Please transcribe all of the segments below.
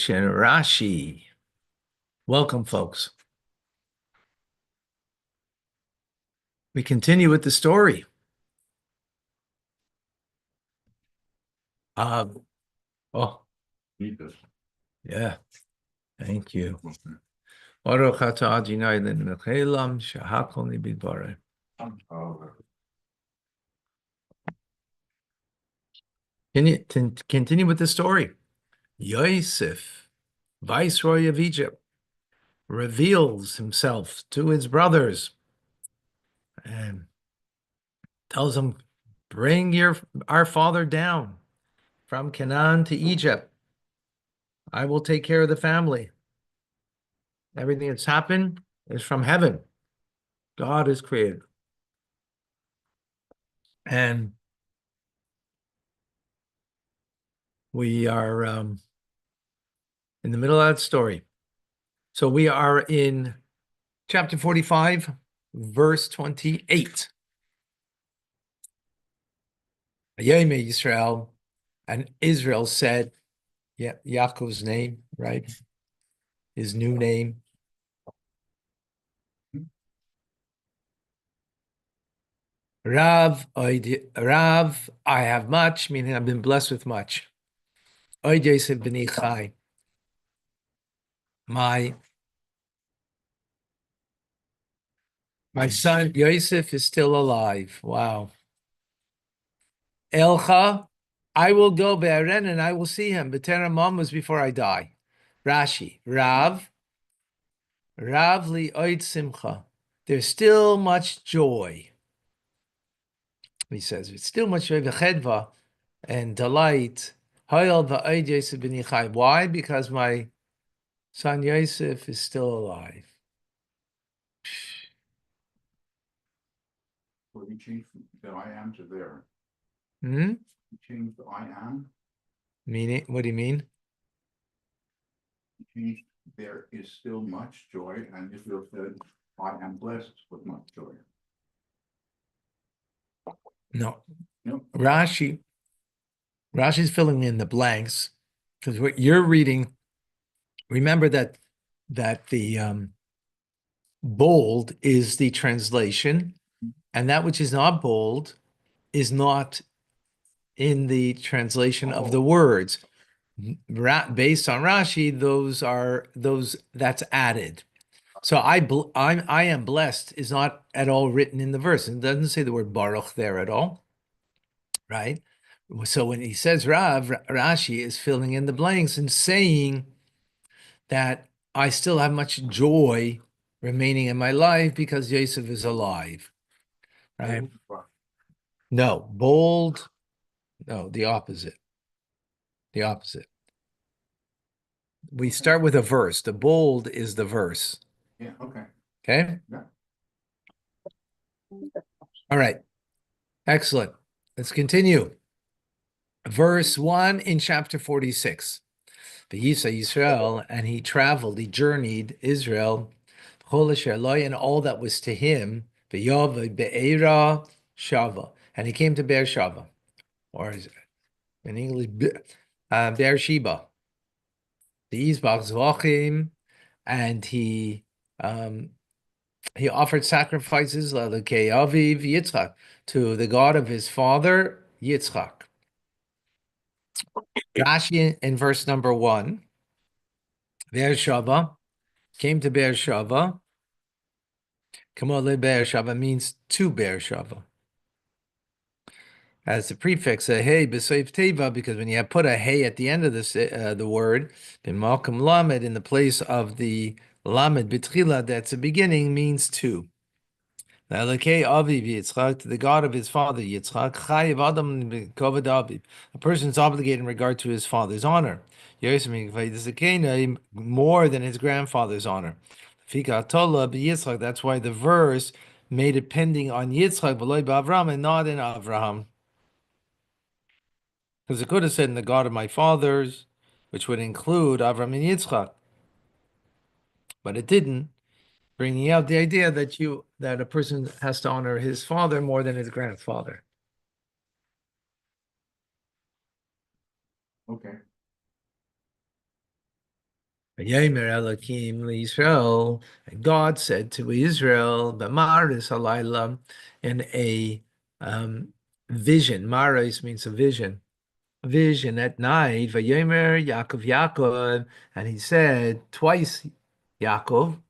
translation, Rashi. Welcome, folks. We continue with the story. Oh, yeah. Thank you. Baruch atah Adonai Eloheinu melech haolam shehakol nibidbareh. Continue with the story. Yosef, viceroy of Egypt, reveals himself to his brothers and tells them, bring our father down from Canaan to Egypt. I will take care of the family. Everything that's happened is from heaven. God is created. And we are in the middle of that story. So we are in chapter 45, verse 28. Yemei Yisrael, and Israel said, Yaakov's name, right? His new name. Rav, I have much, meaning I've been blessed with much. Oid Yosef b'ni Chai. My son Yosef is still alive. Wow. Elcha, I will go Be'eren and I will see him. B'terem Mom was before I die. Rashi, Rav li oid simcha. There's still much joy. He says, it's still much joy, v'chedva, and delight. Hayal v'oid Yosef b'ni Chai. Why? Because my son Yosef is still alive. Well, he changed the I am to there. He changed the I am. Meaning, what do you mean? He changed there is still much joy, and Israel said, I am blessed with much joy. No. Rashi's filling in the blanks because what you're reading, remember that the bold is the translation, and that which is not bold is not in the translation of the words. Based on Rashi, that's added. So I am blessed is not at all written in the verse. It doesn't say the word Baruch there at all, right? So when he says Rashi is filling in the blanks and saying that I still have much joy remaining in my life because Yosef is alive, right? No, bold. No, the opposite. The opposite. We start with a verse. The bold is the verse. Yeah, okay. Okay? Yeah. All right. Excellent. Let's continue. Verse 1 in chapter 46. V'yisa Yisrael, and he traveled, he journeyed Israel, and all that was to him, V'yov Be'era Shava, and he came to Beersheba, or in English, Beersheba. The Yizbach Zvachim, and he offered sacrifices L'Elokei Aviv Yitzchak to the God of his father Yitzchak. Rashi in verse number 1, Beersheba came to Beersheba. Kamole Beersheba means to Beersheba. As the prefix, a hey b'seif teva, because when you have put a hey at the end of this, the word, in Malcolm Lamed, in the place of the Lamed B'tchila, that's the beginning, means to. Elokei Aviv Yitzchak, to the God of his father Yitzchak, Chayiv Adam B'koved Aviv. A person is obligated in regard to his father's honor. Yosef more than his grandfather's honor. That's why the verse made it pending on Yitzchak, v'lo b'Avram, and not in Avraham. Because it could have said in the God of my fathers, which would include Avram and Yitzchak. But it didn't, bringing out the idea that a person has to honor his father more than his grandfather. Okay. Vayomer Elokim Israel, and God said to Israel, "B'maris halayla," in a vision. Maris means a vision. Vision at night. Vayomer Yaakov Yaakov, and he said twice, Yaakov.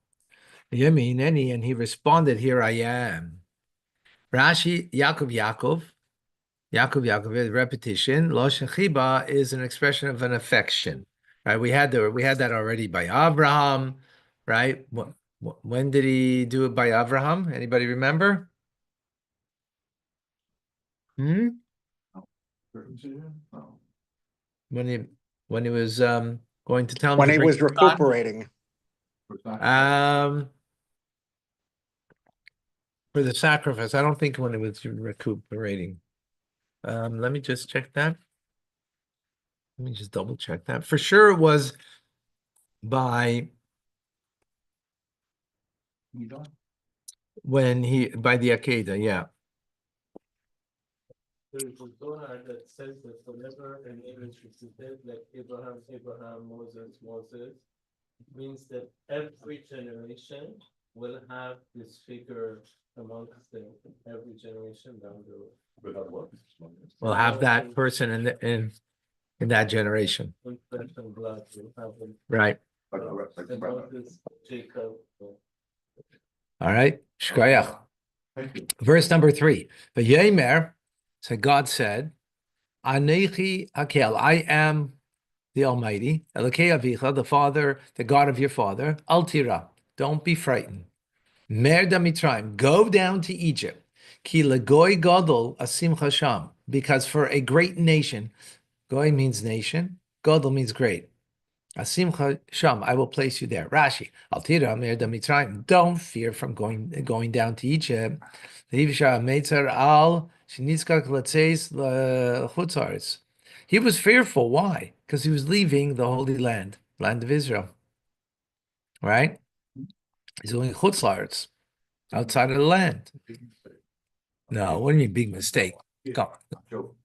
Yemineni, and he responded, "Here I am." Rashi, Yaakov Yaakov. Yaakov Yaakov, repetition. Lo Shechiba is an expression of an affection, right? We had that already by Abraham, right? When did he do it by Abraham? Anybody remember? Hmm? No. When he was going to tell him When to he bring was recuperating. for the sacrifice. I don't think when it was recuperating. Let me just check that. Let me just double check that. For sure it was by by the Akedah, yeah. There's a Torah that says that whenever an image is repeated, like Abraham, Moses, it means that every generation will have this figure amongst them, every generation down the road. We'll have that person in that generation. In flesh and blood, will have them. Right. And Moses, Jacob. All right. Shkoyach. Thank you. Verse number 3. V'yemer, so God said, Anechi Hakel, I am the Almighty, Elokei Avicha, the Father, the God of your father. Al tira, don't be frightened. Merda Mitraim, go down to Egypt. Ki legoy gadol asim chasham, because for a great nation, goy means nation, gadol means great. Asim chasham, I will place you there. Rashi, al tira merda Mitraim, don't fear from going down to Egypt. Leivsha meitzar al shenitzkak letzeis lechutzaretz. He was fearful. Why? Because he was leaving the Holy Land, land of Israel. Right? He's going chutzlaretz, outside of the land. No, what do you mean big mistake? Go. Joke.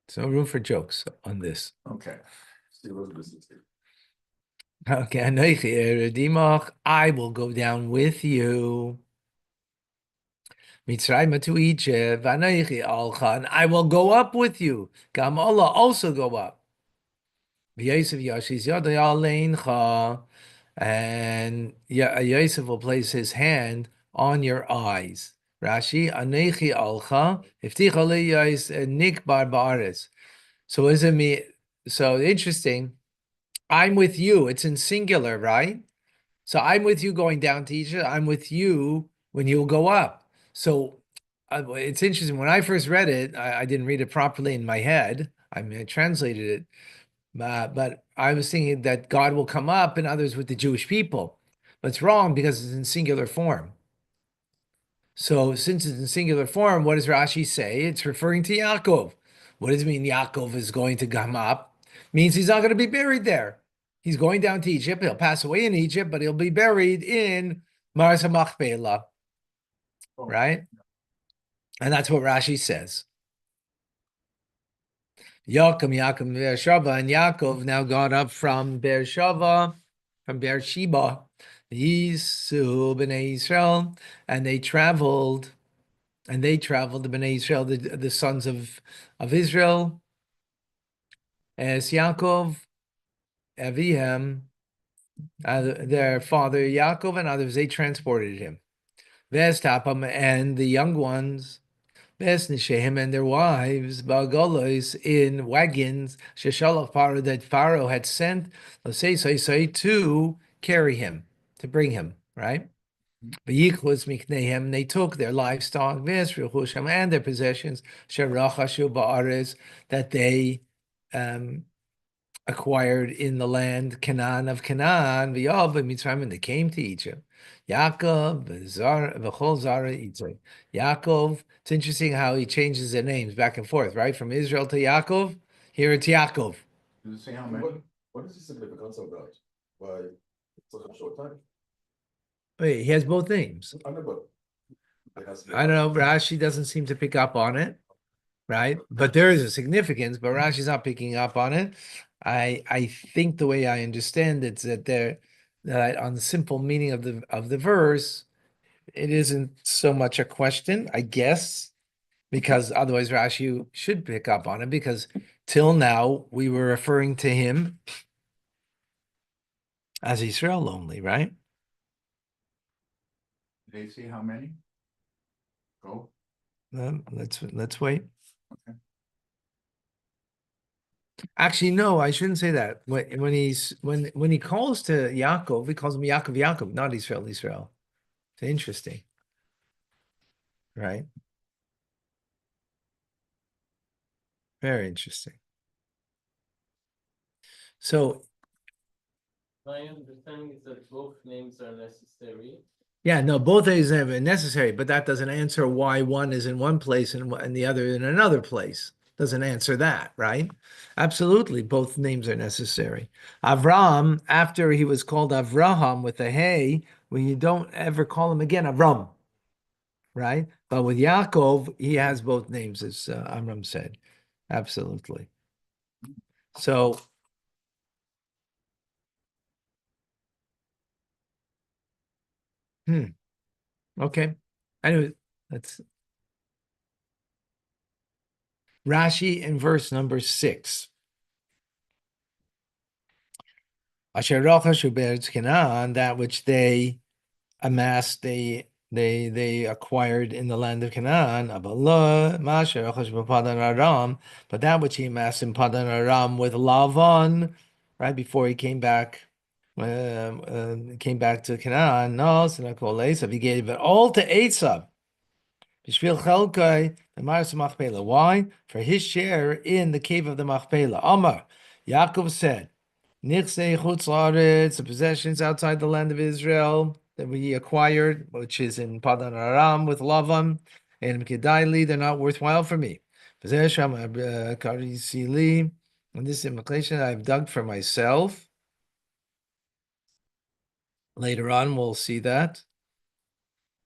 There's no room for jokes on this. Okay. Okay, I will go down with you. Mitzrayim to Egypt, and I will go up with you. Gam Allah also go up. And Yosef will place his hand on your eyes. Rashi, Anechi alcha, ifticha le nik bar ba'aretz. So is it me? So interesting. I'm with you. It's in singular, right? So I'm with you going down to Egypt. I'm with you when you'll go up. So it's interesting. When I first read it, I didn't read it properly in my head. I mean, I translated it. But I was thinking that God will come up and others with the Jewish people. But it's wrong because it's in singular form. So since it's in singular form, what does Rashi say? It's referring to Yaakov. What does it mean Yaakov is going to come up? It means he's not going to be buried there. He's going down to Egypt. He'll pass away in Egypt, but he'll be buried in Mars HaMachpelah. Right? And that's what Rashi says. Yaakov, Beersheba, and Yaakov now got up from Beersheba, from Beersheba, Yisu b'nei Israel, and they traveled, the b'nei Israel, the sons of Israel, as Yaakov, Avihem, their father Yaakov, and others, they transported him. Vestapam, and the young ones, Besnishem and their wives, Bagolos, in wagons, Sheshalach Pharaoh, that Pharaoh had sent, let's say, to carry him, to bring him, right? V'yichus miknehem, they took their livestock, Vesruchusham, and their possessions, Sherachashu ba'aretz, that they acquired in the land Canaan of Canaan, V'yav Mitzrayim, and they came to Egypt. Yaakov, V'chol Zara Yitzchak. Yaakov, it's interesting how he changes their names back and forth, right? From Israel to Yaakov, here it's Yaakov. Does it say how many? What is the significance of that? Why such a short time? Wait, he has both names. I know, but it has to be- I don't know, Rashi doesn't seem to pick up on it, right? But there is a significance, but Rashi's not picking up on it. I think the way I understand it's that that on the simple meaning of the verse, it isn't so much a question, I guess, because otherwise Rashi should pick up on it, because till now we were referring to him as Israel only, right? They see how many? Go. Let's wait. Okay. Actually, no, I shouldn't say that. When he calls to Yaakov, he calls him Yaakov, Yaakov, not Israel, Israel. It's interesting, right? Very interesting. So My understanding is that both names are necessary. yeah, no, both of these are necessary, but that doesn't answer why one is in one place and the other in another place. Doesn't answer that, right? Absolutely, both names are necessary. Avram, after he was called Avraham with a hey, when you don't ever call him again Avram, right? But with Yaakov, he has both names, as Amram said. Absolutely. So, okay. Anyway, that's Rashi in verse number 6. Asher rochashu be'eretz Canaan, that which they amassed, they acquired in the land of Canaan. Abalah, Masher rochash b'Padan Aram, but that which he amassed in Padan Aram with Lavan, right before he came back to Canaan. No, so not called Esav. He gave it all to Esav. Bishvil Chelkai, the Maris Machpelah. Why? For his share in the cave of the Machpelah. Amar, Yaakov said, Nichsei Chutz Laaretz, the possessions outside the land of Israel that we acquired, which is in Padan Aram with Lavan, and Kedaili, they're not worthwhile for me. Possession Karisili, and this implication I've dug for myself. Later on, we'll see that.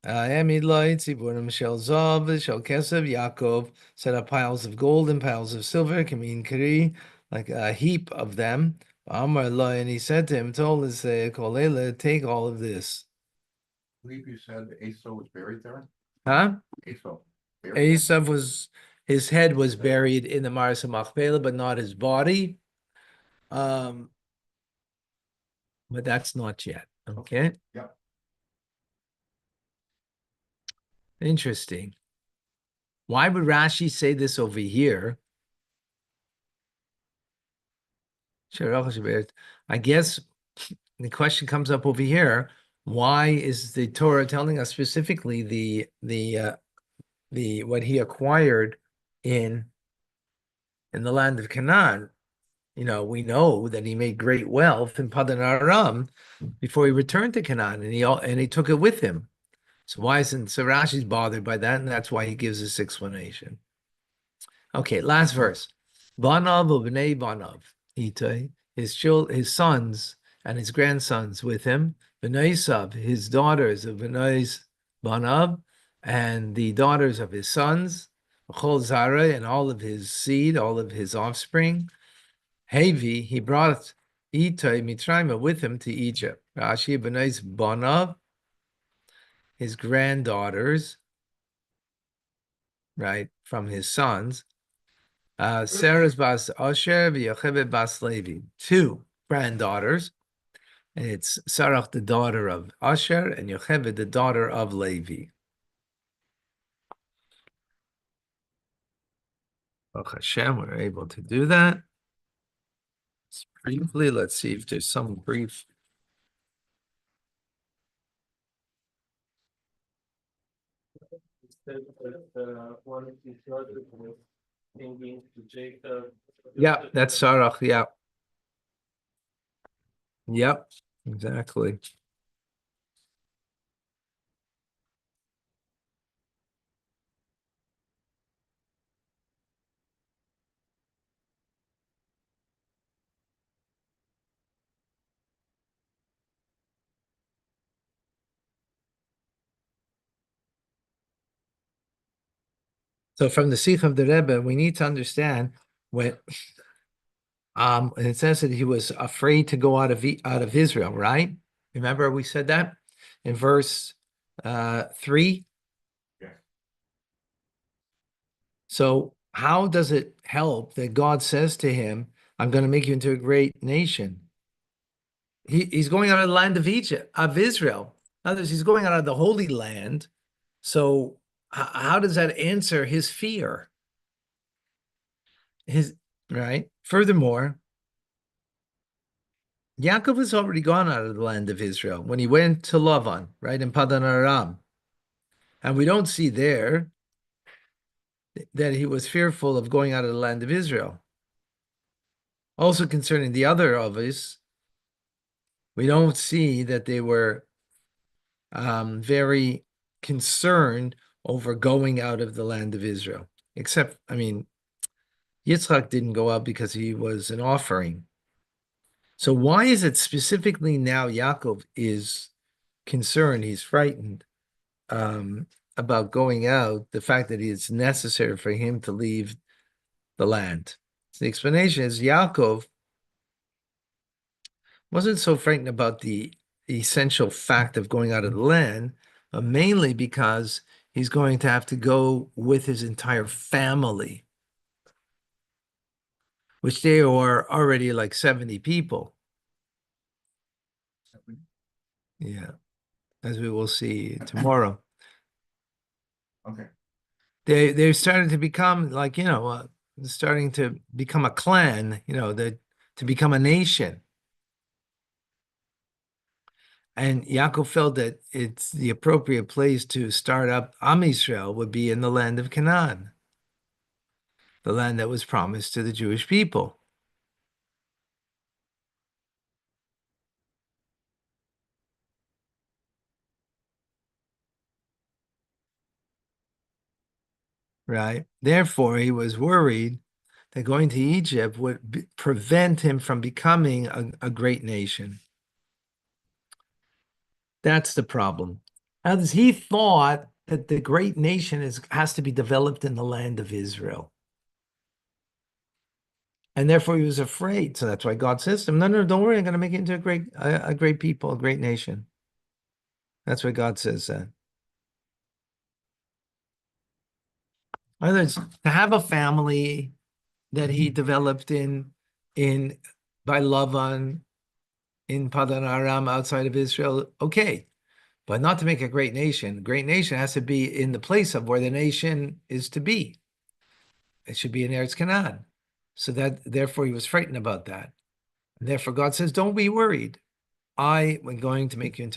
Yaakov set up piles of gold and piles of silver, Kamin Kari, like a heap of them. Amar lo, and he said to him, told us, Kolela, take all of this. I believe you said Esau was buried there? Huh? Esau. Buried there? Esav was, his head was buried in the Maris Machpelah, but not his body. But that's not yet. Okay. Yep. Interesting. Why would Rashi say this over here? I guess the question comes up over here. Why is the Torah telling us specifically the what he acquired in the land of Canaan? You know, we know that he made great wealth in Padan Aram before he returned to Canaan, and he took it with him. So why isn't so Rashi's bothered by that, and that's why he gives this explanation. Okay, last verse. Banav ubnei banav, Itai, his sons and his grandsons with him. Benaisav, his daughters of Benai's banav, and the daughters of his sons. Chol Zara, and all of his seed, all of his offspring. Hevi, he brought Itai Mitraima with him to Egypt. Rashi Benai's banav, his granddaughters, right, from his sons. Sarah's bas Asher v'Yocheved bas Levi, two granddaughters. And it's Sarah, the daughter of Asher, and Yocheved, the daughter of Levi. Baruch Hashem, we're able to do that. Briefly, let's see if there's some brief. It says that one of his daughters was singing to Jacob. Yeah, that's Sarah. Yeah. Yep, exactly. So from the Sikh of the Rebbe, we need to understand when and it says that he was afraid to go out of Israel, right? Remember we said that in verse 3. Yeah. So how does it help that God says to him, I'm going to make you into a great nation? He's going out of the land of Egypt, of Israel. In other words, he's going out of the Holy Land. So how does that answer his fear? Right. Furthermore, Yaakov has already gone out of the land of Israel when he went to Lavan, right, in Padan Aram. And we don't see there that he was fearful of going out of the land of Israel. Also concerning the other of us, we don't see that they were very concerned over going out of the land of Israel. Except, I mean, Yitzchak didn't go out because he was an offering. So why is it specifically now Yaakov is concerned, he's frightened about going out, the fact that it's necessary for him to leave the land? So the explanation is Yaakov wasn't so frightened about the essential fact of going out of the land, mainly because he's going to have to go with his entire family, which they are already like 70 people. Yeah, as we will see tomorrow. Okay. They're starting to become like, starting to become a clan, to become a nation. And Yaakov felt that it's the appropriate place to start up Am Yisrael would be in the land of Canaan, the land that was promised to the Jewish people. Right? Therefore, he was worried that going to Egypt would prevent him from becoming a great nation. That's the problem. As he thought that the great nation has to be developed in the land of Israel. And therefore he was afraid. So that's why God says to him, no, don't worry, I'm going to make you into a great people, a great nation. That's why God says that. In other words, to have a family that he developed by Lavan in Padan Aram outside of Israel, okay. But not to make a great nation. Great nation has to be in the place of where the nation is to be. It should be in Eretz Canaan. So that therefore he was frightened about that. And therefore God says, don't be worried. I am going to make you into